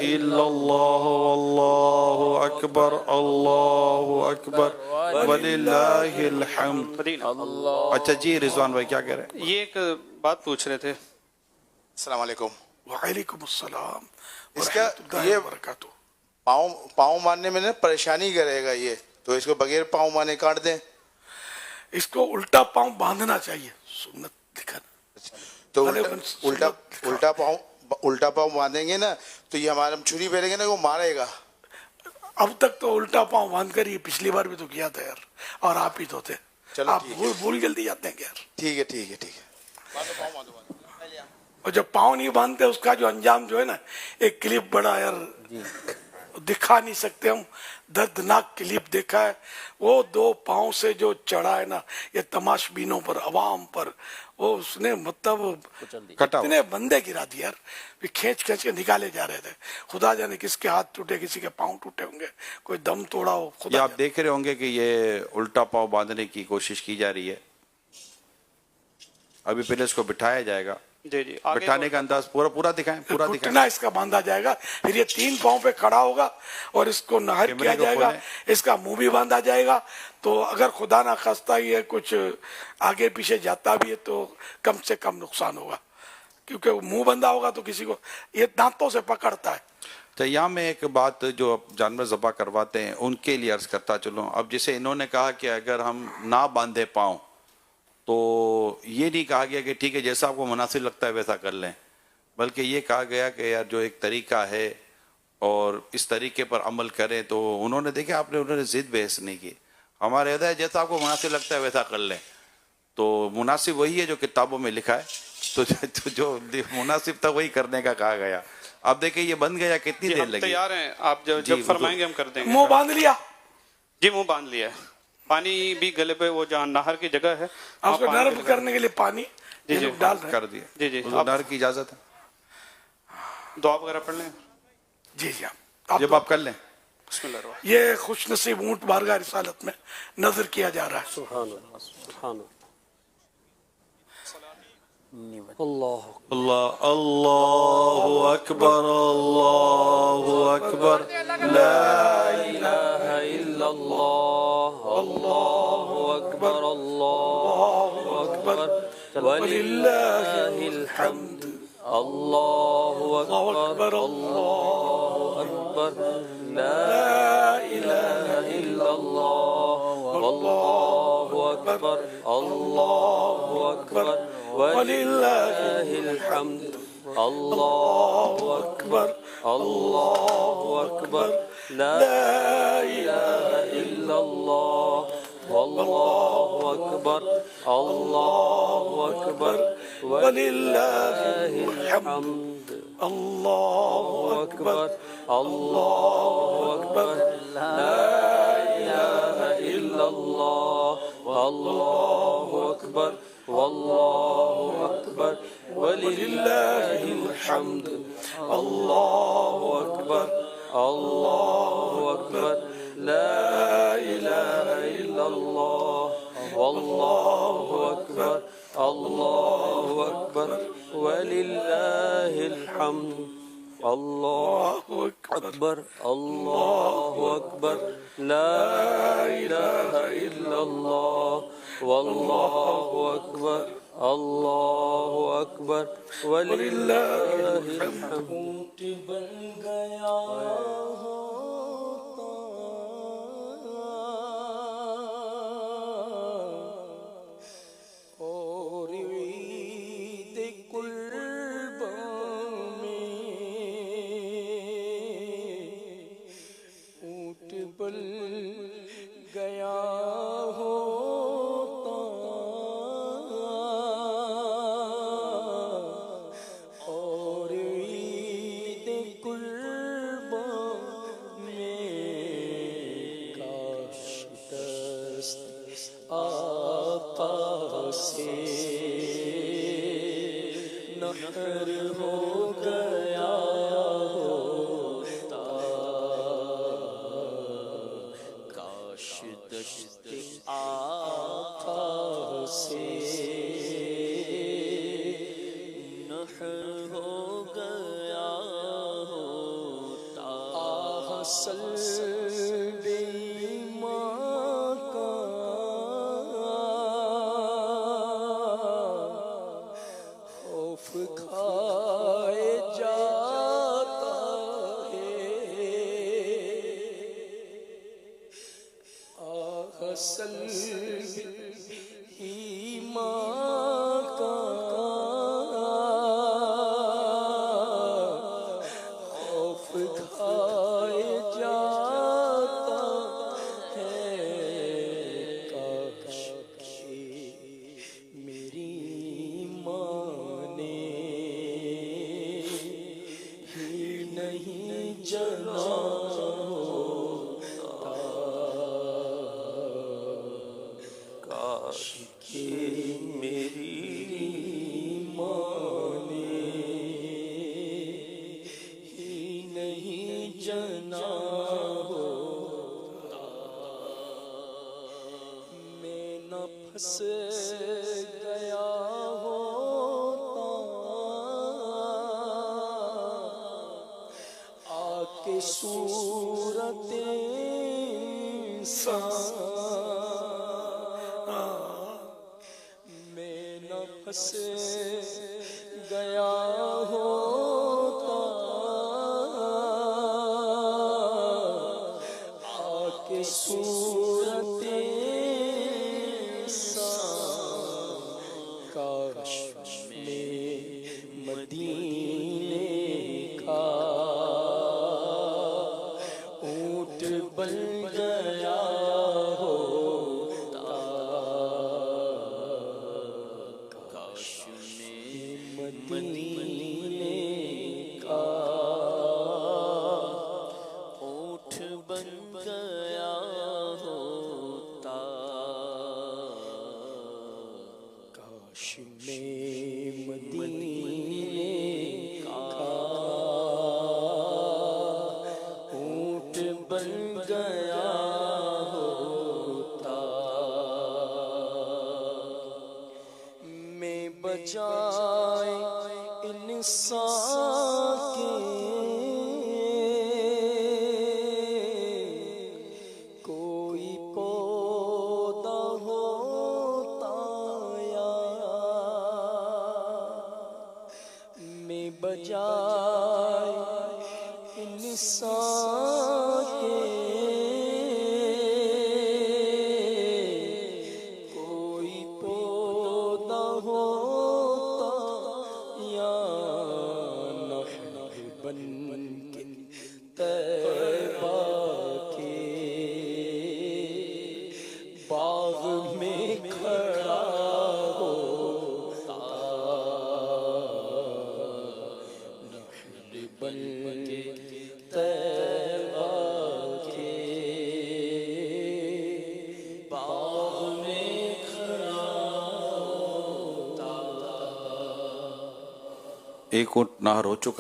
الا اللہ واللہ اکبر اللہ اکبر وللہ الحمد. اچھا جی رضوان بھائی کیا کہہ رہے ہیں؟ یہ ایک بات پوچھ رہے تھے. السلام علیکم. وعلیکم السلام اس کا ورحمۃ اللہ یہ وبرکاتہ. پاؤں مارنے میں نا پریشانی کرے گا یہ، تو اس کو بغیر پاؤں مارنے کاٹ دیں. اس کو الٹا پاؤں باندھنا چاہیے، سنت لکھا نا. تو الٹا پاؤں باندھیں گے نا تو یہ ہمارا چھری پھیریں گے نا وہ مارے گا. اب تک تو الٹا پاؤں باندھ کر یہ پچھلی بار بھی تو کیا تھا یار، اور آپ ہی تو تھے. چلو آپ ٹھیک ہے بھول جلدی جاتے ہیں یار. ٹھیک ہے ٹھیک ہے ٹھیک ہے. اور جب پاؤں نہیں باندھتے اس کا جو انجام جو ہے نا، ایک کلپ بڑا یار دکھا نہیں سکتے ہم، دردناک کلپ دیکھا ہے. وہ 2 پاؤں سے جو چڑھا ہے نا یہ تماش بینوں پر، عوام پر، وہ اس نے مطلب کتنے بندے گرا دیے یار. کھینچ کے نکالے جا رہے تھے. خدا جانے کس کے ہاتھ ٹوٹے، کسی کے پاؤں ٹوٹے ہوں گے، کوئی دم توڑا ہو. یہ آپ دیکھ رہے ہوں گے کہ یہ الٹا پاؤں باندھنے کی کوشش کی جا رہی ہے. ابھی پہلے اس کو بٹھایا جائے گا. جی جی بٹھانے کا انداز پورا دکھائیں، پورا دکھائیں. گھٹنا اس کا باندھا جائے گا، پھر یہ 3 پاؤں پہ کھڑا ہوگا اور اس کو نہر کیا جائے گا. اس کا منہ بھی باندھا جائے گا. تو اگر خدا نہ خواستہ یہ کچھ آگے پیچھے جاتا بھی ہے تو کم سے کم نقصان ہوگا، کیونکہ وہ منہ بندھا ہوگا تو کسی کو یہ دانتوں سے پکڑتا ہے. تو یہاں میں ایک بات جو جانور ذبح کرواتے ہیں ان کے لیے عرض کرتا چلوں. اب جیسے انہوں نے کہا کہ اگر ہم نہ باندھے پاؤں تو یہ نہیں کہا گیا کہ ٹھیک ہے جیسا آپ کو مناسب لگتا ہے ویسا کر لیں، بلکہ یہ کہا گیا کہ یار جو ایک طریقہ ہے اور اس طریقے پر عمل کریں. تو انہوں نے دیکھا انہوں نے ضد بحث نہیں کی. ہمارے ہدایت جیسا آپ کو مناسب لگتا ہے ویسا کر لیں. تو مناسب وہی ہے جو کتابوں میں لکھا ہے. تو جو مناسب تھا وہی کرنے کا کہا گیا. اب دیکھیں یہ بند گیا کتنی دیر لگی. تیار ہیں آپ جب فرمائیں گے ہم کر دیں گے. منہ باندھ لیا؟ جی منہ باندھ لیا ہے. پانی بھی گلے پہ وہ جہاں نہر کی جگہ ہے اس کو نرم کرنے کے لیے پانی ڈال رہے کر دیا. جی جی نہر کی اجازت ہے. دعا وغیرہ پڑھ لیں. جی جی جب آپ کر لیں. بسم اللہ الرحمن. یہ خوش نصیب اونٹ بارگاہ رسالت میں نظر کیا جا رہا ہے. سبحان اللہ سبحان اللہ. اللہ اللہ اکبر اللہ اکبر لا الہ الا اللہ اللہ اکبر اللہ اکبر وللہ الحمد. اللہ اکبر اللہ اکبر لا الہ الا اللہ واللہ اکبر اللہ اکبر وللہ الحمد. اللہ اکبر اللہ اکبر لا الہ الا اللہ واللہ اکبر اللہ اکبر وللہ الحمد. اللہ اکبر اللہ اکبر لا الہ الا اللہ واللہ اکبر واللہ اکبر وللہ الحمد. اللہ اکبر اللہ اکبر لا الہ الا اللہ واللہ اکبر اللہ اکبر وللہ الحمد. اللہ اکبر اللہ اکبر لا الہ الا اللہ واللہ اکبر اللہ اکبر وللہ الحمد. اونٹ بن گیا اور عید قربان میں اونٹ بن گیا ہوتا اور عید قربان میں کاش دست آقا سے نحر ہو گیا ہوتا. کاش دست آقا سے نحر ہو گیا ہوتا. سلب ایمان کا خوف کھائے جاتا ہے سلب ایمان کا خوف کھائے جاتا ہے کاش کہ میری ماں نے ہی نہیں جنا کہ میری ماں نے ہی نہیں جنا ہوتا میں نہ پھنس گیا ہوتا آ کے صورت انسان پھنس گیا ہوتا آ کے صورت انسان کاش میں مدینے کا اونٹ بن گیا مدینے کا اونٹ بن گیا ہوتا کاش میں مدینے کا اونٹ بن گیا ہوتا میں بجائے انسان کے کوئی پودا ہوتا یا میں بجائے انسان کے کوئی پودا ہوتا یا بن کے طیبہ کے باغ میں کھڑا ہوتا بن کے طیبہ کے باغ میں کھڑا ہوتا ایک اونٹ نہر ہو چکا